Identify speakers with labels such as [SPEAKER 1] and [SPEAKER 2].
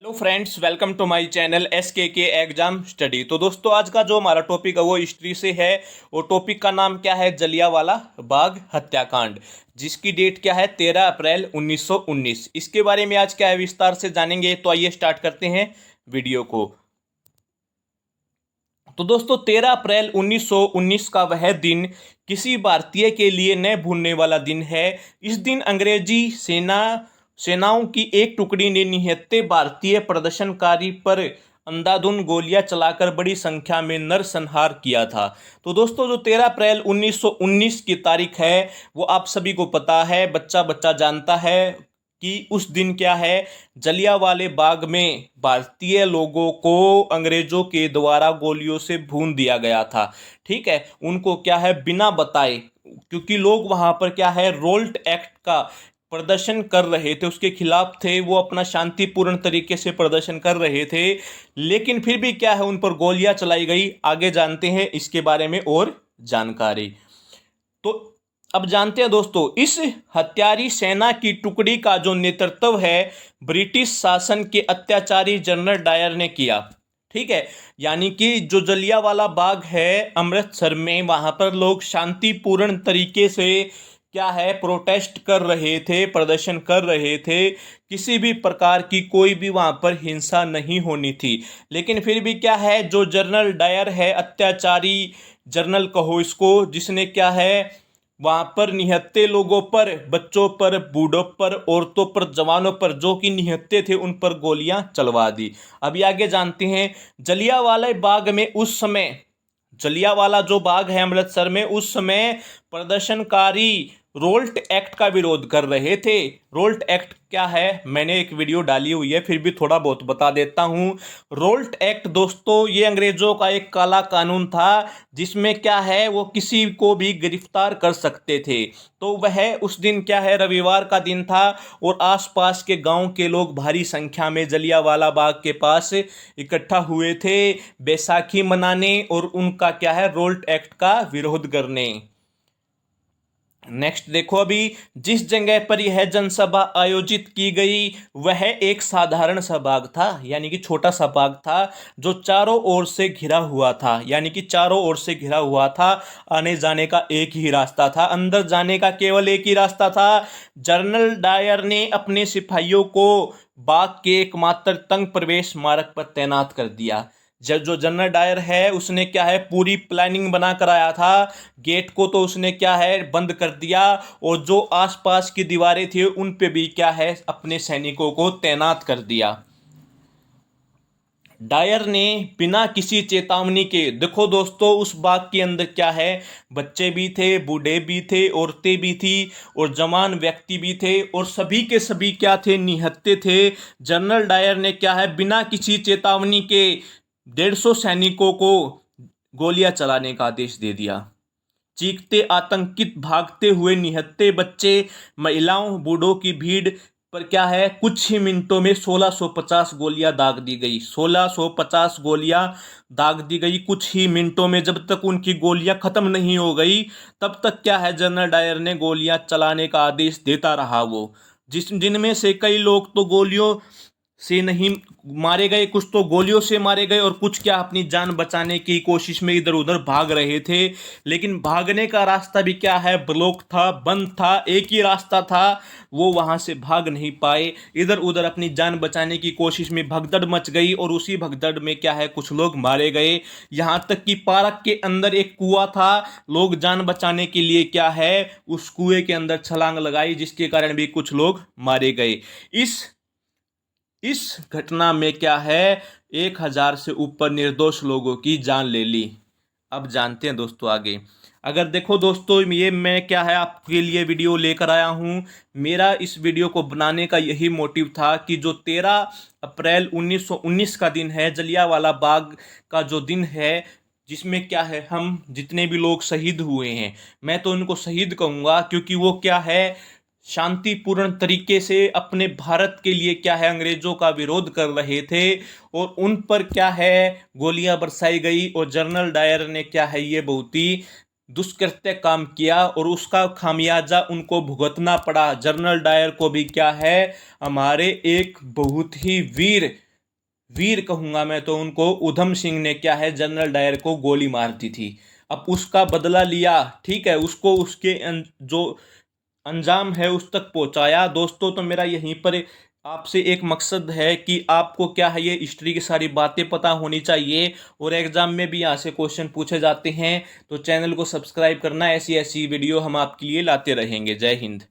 [SPEAKER 1] Hello friends, welcome to my channel SKK exam study. तो दोस्तों, आज का जो हमारा टॉपिक है वो हिस्ट्री से है। और टॉपिक का नाम क्या है? जलियांवाला बाग हत्याकांड, जिसकी डेट क्या है? 13 अप्रैल 1919। इसके बारे में आज क्या है विस्तार से जानेंगे। तो आइए स्टार्ट करते हैं वीडियो को। तो दोस्तों, 13 अप्रैल 1919 का वह दिन किसी भारतीय के लिए न भूलने वाला दिन है। इस दिन अंग्रेजी सेनाओं की एक टुकड़ी ने निहत्थे भारतीय प्रदर्शनकारी पर अंधाधुंध गोलियां चलाकर बड़ी संख्या में नरसंहार किया था। तो दोस्तों, जो 13 अप्रैल 1919 की तारीख है वो आप सभी को पता है, बच्चा बच्चा जानता है कि उस दिन क्या है, जलियांवाले बाग में भारतीय लोगों को अंग्रेजों के द्वारा गोलियों से भून दिया गया था। ठीक है, उनको क्या है बिना बताए, क्योंकि लोग वहां पर क्या है रोल्ट एक्ट का प्रदर्शन कर रहे थे, उसके खिलाफ थे, वो अपना शांतिपूर्ण तरीके से प्रदर्शन कर रहे थे, लेकिन फिर भी क्या है उन पर गोलियां चलाई गई। आगे जानते हैं इसके बारे में और जानकारी। तो अब जानते हैं दोस्तों, इस हत्यारी सेना की टुकड़ी का जो नेतृत्व है ब्रिटिश शासन के अत्याचारी जनरल डायर ने किया। ठीक है, यानी कि जो जलियांवाला बाग है अमृतसर में, वहां पर लोग शांतिपूर्ण तरीके से क्या है प्रोटेस्ट कर रहे थे, प्रदर्शन कर रहे थे। किसी भी प्रकार की कोई भी वहां पर हिंसा नहीं होनी थी, लेकिन फिर भी क्या है जो जनरल डायर है, अत्याचारी जनरल कहो इसको, जिसने क्या है वहां पर निहत्थे लोगों पर, बच्चों पर, बूढ़ों पर, औरतों पर, जवानों पर, जो कि निहत्थे थे, उन पर गोलियां चलवा दी। अभी आगे जानते हैं। जलियांवाला बाग में उस समय, जलियांवाला जो बाग है अमृतसर में, उस समय प्रदर्शनकारी रोल्ट एक्ट का विरोध कर रहे थे। रोल्ट एक्ट क्या है मैंने एक वीडियो डाली हुई है, फिर भी थोड़ा बहुत बता देता हूं। रोल्ट एक्ट दोस्तों ये अंग्रेजों का एक काला कानून था, जिसमें क्या है वो किसी को भी गिरफ्तार कर सकते थे। तो वह उस दिन क्या है रविवार का दिन था, और आसपास के गांव के लोग भारी संख्या में जलियांवाला बाग के पास इकट्ठा हुए थे बैसाखी मनाने और उनका क्या है रोल्ट एक्ट का विरोध करने। नेक्स्ट देखो, अभी जिस जगह पर यह जनसभा आयोजित की गई वह एक साधारण सा बाग था, यानी कि छोटा सा बाग था, जो चारों ओर से घिरा हुआ था। यानी कि चारों ओर से घिरा हुआ था, आने जाने का एक ही रास्ता था, अंदर जाने का केवल एक ही रास्ता था। जनरल डायर ने अपने सिपाहियों को बाग के एकमात्र तंग प्रवेश मार्ग पर तैनात कर दिया। जो जनरल डायर है उसने क्या है पूरी प्लानिंग बना कर आया था, गेट को तो उसने क्या है बंद कर दिया, और जो आसपास की दीवारें थी उन पे भी क्या है अपने सैनिकों को तैनात कर दिया। डायर ने बिना किसी चेतावनी के, देखो दोस्तों उस बाग के अंदर क्या है बच्चे भी थे, बूढ़े भी थे, औरतें भी थी, और जवान व्यक्ति भी थे, और सभी के सभी क्या थे निहत्थे थे। जनरल डायर ने क्या है बिना किसी चेतावनी के 150 सैनिकों को गोलियां चलाने का आदेश दे दिया। चीखते, आतंकित, भागते हुए निहत्थे बच्चे, महिलाओं, बूढ़ों की भीड़ पर क्या है कुछ ही मिनटों में 1650 गोलियां दाग दी गई। 1650 गोलियां दाग दी गई कुछ ही मिनटों में। जब तक उनकी गोलियां खत्म नहीं हो गई तब तक क्या है जनरल डायर ने गोलियां चलाने का आदेश देता रहा। वो जिनमें से कई लोग तो गोलियों से नहीं मारे गए, कुछ तो गोलियों से मारे गए, और कुछ क्या अपनी जान बचाने की कोशिश में इधर उधर भाग रहे थे। लेकिन भागने का रास्ता भी क्या है ब्लॉक था, बंद था, एक ही रास्ता था, वो वहां से भाग नहीं पाए। इधर उधर अपनी जान बचाने की कोशिश में भगदड़ मच गई, और उसी भगदड़ में क्या है कुछ लोग मारे गए। यहाँ तक कि पार्क के अंदर एक कुआं था, लोग जान बचाने के लिए क्या है उस कुएं के अंदर छलांग लगाई, जिसके कारण भी कुछ लोग मारे गए। इस घटना में क्या है 1000 से ऊपर निर्दोष लोगों की जान ले ली। अब जानते हैं दोस्तों आगे। अगर देखो दोस्तों, ये मैं क्या है आपके लिए वीडियो लेकर आया हूँ। मेरा इस वीडियो को बनाने का यही मोटिव था कि जो 13 अप्रैल 1919 का दिन है, जलियांवाला बाग का जो दिन है, जिसमें क्या है हम जितने भी लोग शहीद हुए हैं, मैं तो उनको शहीद कहूँगा, क्योंकि वो क्या है शांतिपूर्ण तरीके से अपने भारत के लिए क्या है अंग्रेजों का विरोध कर रहे थे, और उन पर क्या है गोलियां बरसाई गई, और जनरल डायर ने क्या है ये बहुत ही दुष्कृत्य काम किया, और उसका खामियाजा उनको भुगतना पड़ा। जनरल डायर को भी क्या है हमारे एक बहुत ही वीर वीर कहूँगा मैं तो उनको, उधम सिंह ने क्या है जनरल डायर को गोली मार दी थी। अब उसका बदला लिया, ठीक है, उसको उसके जो अंजाम है उस तक पहुंचाया। दोस्तों तो मेरा यहीं पर आपसे एक मकसद है कि आपको क्या है ये हिस्ट्री की सारी बातें पता होनी चाहिए, और एग्जाम में भी यहाँ से क्वेश्चन पूछे जाते हैं। तो चैनल को सब्सक्राइब करना, ऐसी ऐसी वीडियो हम आपके लिए लाते रहेंगे। जय हिंद।